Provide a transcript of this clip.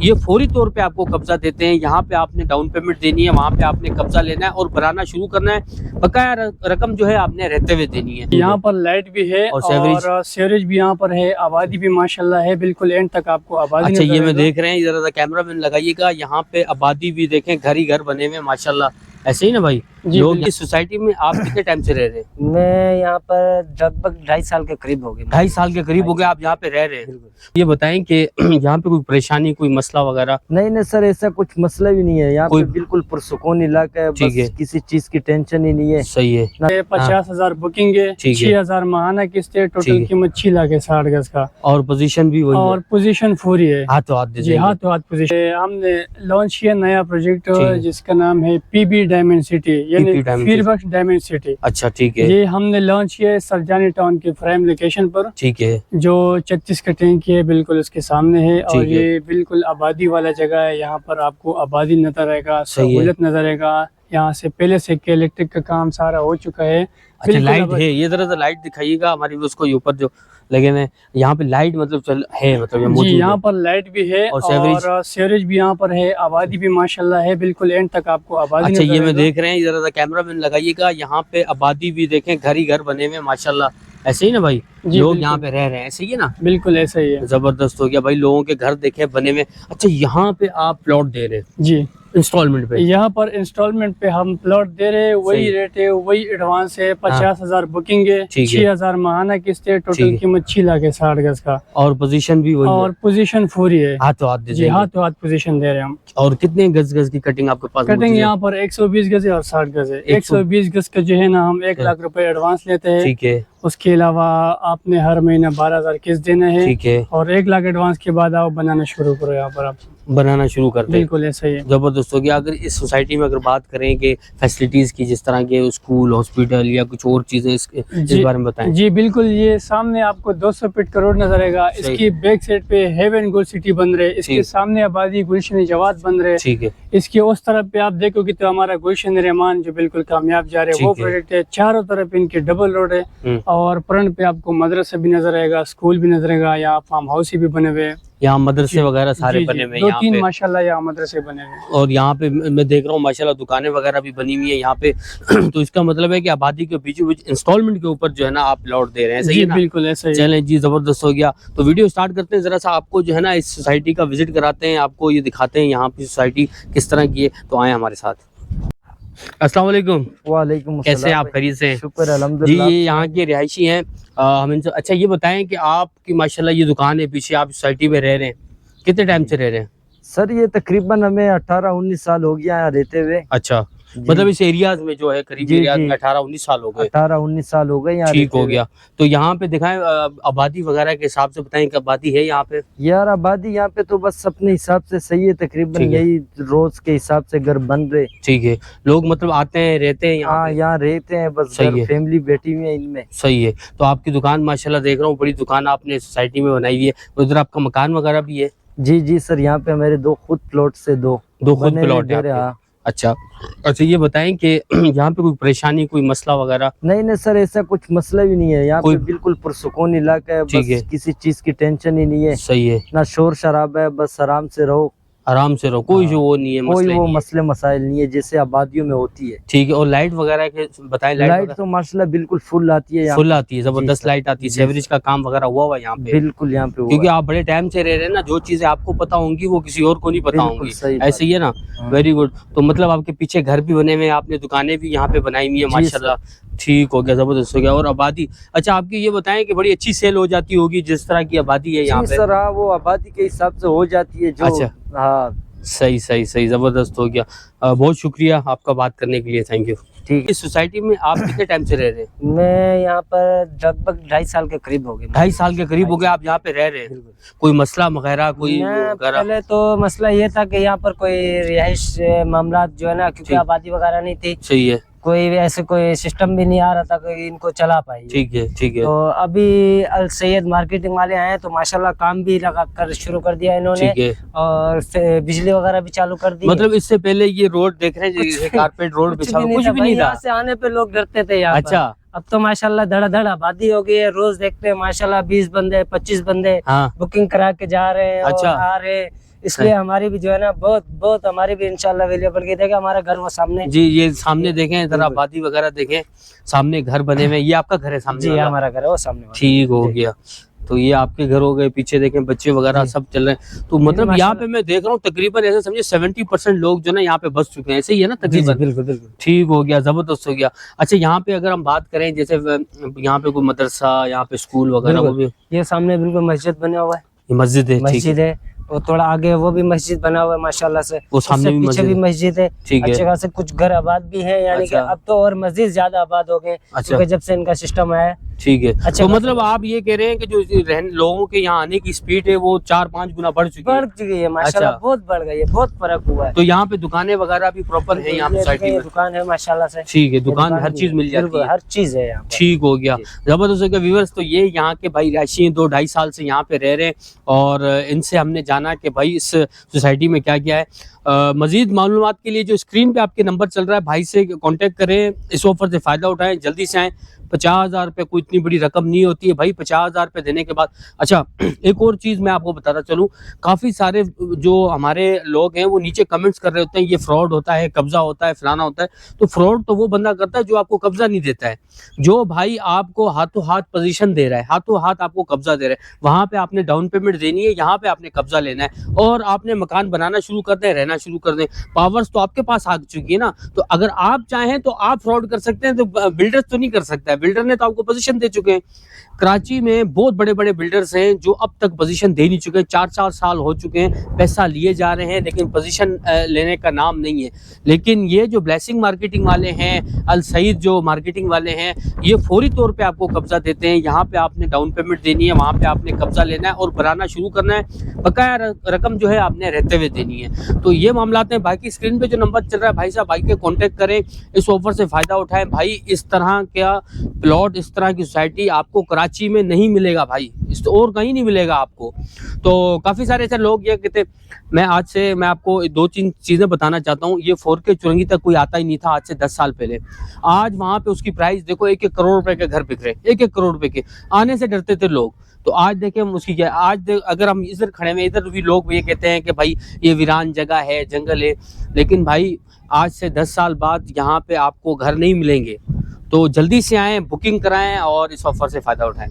ये फौरी तौर पे आपको कब्जा देते हैं। यहाँ पे आपने डाउन पेमेंट देनी है, वहाँ पे आपने कब्जा लेना है और बनाना शुरू करना है। बकाया रकम जो है आपने रहते हुए देनी है। यहाँ पर लाइट भी है और सीवरेज भी यहाँ पर है, आबादी भी माशाल्लाह है, बिल्कुल एंड तक आपको आबादी। अच्छा, ये मैं देख रहे हैं, जरा कैमरा मैन लगाइएगा, यहाँ पे आबादी भी देखें, घर ही घर बने हुए माशाल्लाह। ऐसे ही ना भाई लोग। इस सोसाइटी में आप कितने टाइम से रह रहे हैं? मैं यहाँ पर लगभग 2.5 साल के करीब हो गए। 2.5 साल के करीब हो गए आप यहाँ पे रह रहे हैं। ये बताएं कि यहाँ पे कोई परेशानी, कोई मसला वगैरह? नहीं सर, ऐसा कुछ मसला भी नहीं है यहाँ पे, बिल्कुल पुरसुकून इलाका है, बस किसी चीज की टेंशन ही नहीं है। सही है। 50,000 बुकिंग है, 6,000 माहाना किस्त है, टोटल कीमत 6 लाख है 60 गज का। और पोजीशन भी वही है? और पोजीशन पूरी है, हाथों हाथ। जी हाथों हाथ पोजीशन। हमने लॉन्च किया नया प्रोजेक्ट जिसका नाम है PB डायमंड सिटी, यानी फीरबख्श डायमंड सिटी। अच्छा ठीक है। ये हमने लॉन्च किया है सरजानी टाउन के प्राइम लोकेशन पर। ठीक है। जो 36 का टैंक है बिल्कुल उसके सामने है और ये बिल्कुल आबादी वाला जगह है। यहाँ पर आपको आबादी नजर आएगा, सहूलियत नजर आएगा। यहाँ से पहले से के इलेक्ट्रिक का काम सारा हो चुका है। अच्छा, लाइट है, ये जरा लाइट दिखाइएगा हमारी उसको, ऊपर जो लगे हुए यहाँ पे लाइट मतलब है, मतलब जी यहाँ पर लाइट भी है और सीवरेज भी यहाँ पर है, आबादी भी माशाल्लाह है, बिल्कुल एंड तक आपको आबादी। अच्छा, ये मैं देख रहे हैं, जरा कैमरा मैन लगाइएगा, यहाँ पे आबादी भी देखें, घर ही घर बने हुए माशाल्लाह। ऐसे ही ना भाई लोग यहाँ पे रह रहे हैं? ऐसे ही है ना? बिल्कुल ऐसा ही है। जबरदस्त हो गया भाई, लोगों के घर देखे बने हुए। अच्छा, यहाँ पे आप प्लॉट दे रहे हैं? जी इंस्टॉलमेंट पे। यहाँ पर इंस्टॉलमेंट पे हम प्लॉट दे रहे हैं, वही रेट है, वही एडवांस है। 50,000 बुकिंग है, 6,000 माहाना किस्त है, टोटल कीमत 6 लाख है 60 गज का। और पोजीशन भी वही और पोजीशन पूरी है, हाथों हाथ। जी हाथों हाथ पोजीशन दे रहे हैं हम। और कितने गज की कटिंग आपके पास? कटिंग यहाँ पर 120 गज है और 60 गज है। 120 गज का जो है ना हम 1 लाख रुपए एडवांस लेते हैं। ठीक है। उसके अलावा आपने हर महीना 12,000 किस्त देना है। ठीक है। और 1 लाख एडवांस के बाद आप बनाना शुरू करो, यहाँ पर आप बनाना शुरू करते हैं। बिल्कुल ऐसा ही है। जबरदस्त हो गया। अगर इस सोसाइटी में अगर बात करें कि फैसिलिटीज की, जिस तरह के स्कूल, हॉस्पिटल या कुछ और चीजें, इस बारे में बताएं। जी बिल्कुल, ये सामने आपको 200 फीट का रोड नजर आएगा। इसकी बैक साइड पे हेवन गोल्ड सिटी बन रहे, इसके सामने आबादी गुलशन जवाद बन रहे। ठीक है। इसके उस तरफ पे आप देखोगे तो हमारा गुलशन रहमान जो बिल्कुल कामयाब जा रहे हैं, वो प्रोजेक्ट है। चारों तरफ इनके डबल रोड है और फ्रंट पे आपको मदरसा भी नजर आएगा, स्कूल भी नजर आएगा, यहाँ फार्म हाउस भी बने हुए हैं। यहाँ मदरसे वगैरह सारे बने हुए हैं, 2-3 माशाल्लाह यहाँ मदरसे बने हुए हैं। और यहाँ पे मैं देख रहा हूँ माशाल्लाह दुकानें वगैरह भी बनी हुई है यहाँ पे। तो इसका मतलब है कि आबादी के बीचों बीच इंस्टॉलमेंट के ऊपर जो है ना आप प्लॉट दे रहे हैं। सही है ना? बिल्कुल ऐसा ही। चलें जी, जबरदस्त हो गया। तो वीडियो स्टार्ट करते हैं, जरा सा आपको जो है ना इस सोसाइटी का विजिट कराते हैं, आपको ये दिखाते हैं यहाँ की सोसाइटी किस तरह की है। तो आए हमारे साथ। अस्सलाम वालेकुम। वालेकुम, कैसे आप? खैरियत से? शुक्र अल्हम्दुलिल्लाह। जी, ये यहाँ के रिहायशी हैं। हम इनसे अच्छा ये बताएं कि आपकी माशाल्लाह ये दुकान है पीछे, आप सोसाइटी में रह रहे हैं, कितने टाइम से रह रहे हैं? सर ये तकरीबन हमें 18-19 साल हो गया यहाँ रहते हुए। अच्छा, मतलब इस एरियाज में जो है करीब एरियाज में 18-19 साल हो गए। 18-19 साल हो गए यहाँ। ठीक हो गया। तो यहाँ पे दिखाएं आबादी वगैरह के हिसाब से बताएं कि आबादी है यहाँ पे? यार आबादी यहाँ पे तो बस अपने हिसाब से सही है, तकरीबन यही रोज के हिसाब से घर बन रहे। ठीक है। लोग मतलब आते हैं, रहते हैं यहाँ? हाँ, यहाँ रहते हैं, बस फैमिली बैठी हुई है इनमें। सही है। तो आपकी दुकान माशाल्लाह देख रहा हूँ, बड़ी दुकान आपने सोसाइटी में बनाई हुई है। उधर आपका मकान वगैरह भी है? जी सर, यहाँ पे मेरे 2 खुद प्लॉट से दो खुद प्लॉट है। अच्छा, ये बताएं कि यहाँ पे कोई परेशानी, कोई मसला वगैरह? नहीं सर, ऐसा कुछ मसला भी नहीं है यहाँ पे, बिल्कुल पुरसुकून इलाका है, बस किसी चीज की टेंशन ही नहीं है। सही है। ना शोर शराब है, बस आराम से रहो, आराम से रहो, कोई जो वो नहीं है, कोई वो मसले मसाइल नहीं है जैसे आबादियों में होती है। ठीक है। और लाइट वगैरह के बताएं। लाइट तो माशाल्लाह बिल्कुल फुल आती है, फुल आती है, जबरदस्त लाइट आती है। सीवरेज का काम वगैरह हुआ हुआ यहाँ पे? बिल्कुल यहाँ पे, क्योंकि आप बड़े टाइम से रह रहे हैं ना, जो चीजें आपको पता होंगी वो किसी और को नहीं पता होंगी। ऐसे ही है ना? Very good. तो मतलब आपके पीछे घर भी बने हुए हैं, आपने दुकानें भी यहाँ पे बनाई हुई है माशाल्लाह। ठीक हो गया, जबरदस्त हो गया। और आबादी, अच्छा आपकी ये बताएं कि बड़ी अच्छी सेल हो जाती होगी जिस तरह की आबादी है यहाँ पे? सर हाँ, वो आबादी के हिसाब से हो जाती है। अच्छा, हाँ, सही, जबरदस्त हो गया। बहुत शुक्रिया आपका बात करने के लिए, थैंक यू। ठीक। इस सोसाइटी में आप कितने टाइम से रह रहे हैं? मैं यहाँ पर लगभग 2.5 साल के करीब हो गए। 2.5 साल के करीब हो गए आप यहाँ पे रह रहे हैं? कोई मसला वगैरह कोई? पहले तो मसला ये था कि यहाँ पर कोई रिहाइश मामला जो है ना, क्योंकि आबादी वगैरह नहीं थी। सही है। कोई ऐसे कोई सिस्टम भी नहीं आ रहा था कि इनको चला पाए। ठीक है। तो अभी अल सैयद मार्केटिंग वाले आए तो माशाल्लाह काम भी लगा कर शुरू कर दिया इन्होंने। और बिजली वगैरह भी चालू कर दी। मतलब इससे पहले ये रोड देख रहे हैं, कारपेट रोड कुछ भी नहीं था। यहाँ से आने पे लोग डरते थे यहाँ। अच्छा, अब तो माशाल्लाह धड़ाधड़ आबादी हो गई है। रोज देखते हैं माशाल्लाह 20 बंदे 25 बंदे बुकिंग करा के जा रहे हैं। अच्छा, आ रहे इसलिए हमारी भी जो है ना बहुत बहुत हमारी भी इंशाल्लाह अवेलेबल की देगा। हमारा घर वो सामने जी, ये सामने देखें, इधर आबादी वगैरह देखें, सामने घर बने हुए, ये आपका घर है सामने जी वाला? हमारा घर है वो सामने वाला। ठीक हो गया। तो ये आपके घर हो गए, पीछे देखें बच्चे वगैरह सब चल रहे हैं। तो मतलब यहाँ पे मैं देख रहा हूँ तकरीबन ऐसे समझे 70% लोग जो ना यहाँ पे बस चुके हैं, ऐसे ही है ना तकरीबन? बिल्कुल बिल्कुल। ठीक हो गया, जबरदस्त हो गया। अच्छा, यहाँ पे अगर हम बात करें जैसे यहाँ पे कोई मदरसा, यहाँ पे स्कूल वगैरह, वो भी ये सामने बिल्कुल मस्जिद बना हुआ है, ये मस्जिद है? मस्जिद है। और थोड़ा आगे वो भी मस्जिद बना हुआ है माशाल्लाह से, वो सामने भी पीछे भी मस्जिद है। ठीक है। अच्छे खासे कुछ घर आबाद भी है, यानी कि अब तो और मस्जिद ज्यादा आबाद हो गए क्योंकि जब से इनका सिस्टम आया है। ठीक है। अच्छा, तो मतलब आप ये कह रहे हैं कि जो लोगों के यहाँ आने की स्पीड है वो 4-5 गुना बढ़ चुकी है? माशाल्लाह बहुत बढ़ गई है, बहुत फर्क हुआ है। तो यहाँ पे दुकानें वगैरह भी प्रॉपर है यहाँ सोसाइटी में? दुकान है माशाल्लाह से। ठीक है, दुकान हर चीज मिल जाती है? हर चीज है यहाँ। ठीक हो गया, जबरदस्त हो गया। व्यूअर्स, तो ये यहाँ के भाई रहायशी 2-2.5 साल से यहाँ पे रह रहे हैं और इनसे हमने जाना कि भाई इस सोसाइटी में क्या क्या है। मजीद मालूमात के लिए जो स्क्रीन पे आपके नंबर चल रहा है, भाई से कांटेक्ट करें, इस ऑफर से फ़ायदा उठाएं, जल्दी से आएँ। 50,000 रुपये कोई इतनी बड़ी रकम नहीं होती है भाई, 50,000 रुपये देने के बाद। अच्छा, एक और चीज़ मैं आपको बताता चलूँ, काफ़ी सारे जो हमारे लोग हैं वो नीचे कमेंट्स कर रहे होते हैं ये फ्रॉड होता है, कब्ज़ा होता है, फलाना होता है। तो फ्रॉड तो वो बंदा करता है जो आपको कब्ज़ा नहीं देता है। जो भाई आपको हाथों हाथ पोजीशन दे रहा है, हाथों हाथ आपको कब्ज़ा दे रहा है, वहाँ पे आपने डाउन पेमेंट देनी है, यहाँ पे आपने कब्ज़ा लेना है और आपने मकान बनाना शुरू कर दें, रहना शुरू कर दें। पावर्स तो आपके पास आ चुकी है ना, तो अगर आप चाहें तो आप फ्रॉड कर सकते हैं, तो बिल्डर्स तो नहीं कर सकता है। बिल्डर ने तो आपको पोजीशन दे चुके हैं। कराची में बहुत बड़े बड़े बिल्डर्स हैं जो अब तक पोजीशन दे नहीं चुके, 4-4 साल हो चुके हैं, पैसा लिए जा रहे हैं लेकिन पोजीशन लेने का नाम नहीं है। लेकिन ये जो ब्लेसिंग मार्केटिंग वाले हैं, अल सईद जो मार्केटिंग वाले हैं, ये फौरी तौर पे आपको कब्जा देते हैं। यहाँ पे आपने डाउन पेमेंट देनी है, वहाँ पे आपने कब्जा लेना है और बनाना शुरू करना है। बकाया रकम जो है आपने रहते हुए देनी है। तो ये मामला हैं। बाकी स्क्रीन पे जो नंबर चल रहा है भाई साहब, भाई के कांटेक्ट करें, इस ऑफर से फ़ायदा उठाएं। भाई इस तरह का प्लॉट, इस तरह की सोसाइटी आपको कराची में नहीं मिलेगा भाई, इस और कहीं नहीं मिलेगा आपको। तो काफ़ी सारे ऐसे लोग ये कहते, मैं आपको 2-3 चीज़ें बताना चाहता हूँ। ये 4K चुरंगी तक कोई आता ही नहीं था आज से 10 साल पहले। आज वहाँ पे उसकी प्राइस देखो, 1-1 करोड़ रुपए के घर बिक रहे, 1-1 करोड़ रुपए के। आने से डरते थे लोग, तो आज देखें हम उसकी क्या। आज अगर हम इधर खड़े हैं, इधर भी लोग ये कहते हैं कि भाई ये वीरान जगह है, जंगल है, लेकिन भाई आज से 10 साल बाद यहाँ पे आपको घर नहीं मिलेंगे। तो जल्दी से आएँ, बुकिंग कराएं और इस ऑफर से फ़ायदा उठाएं।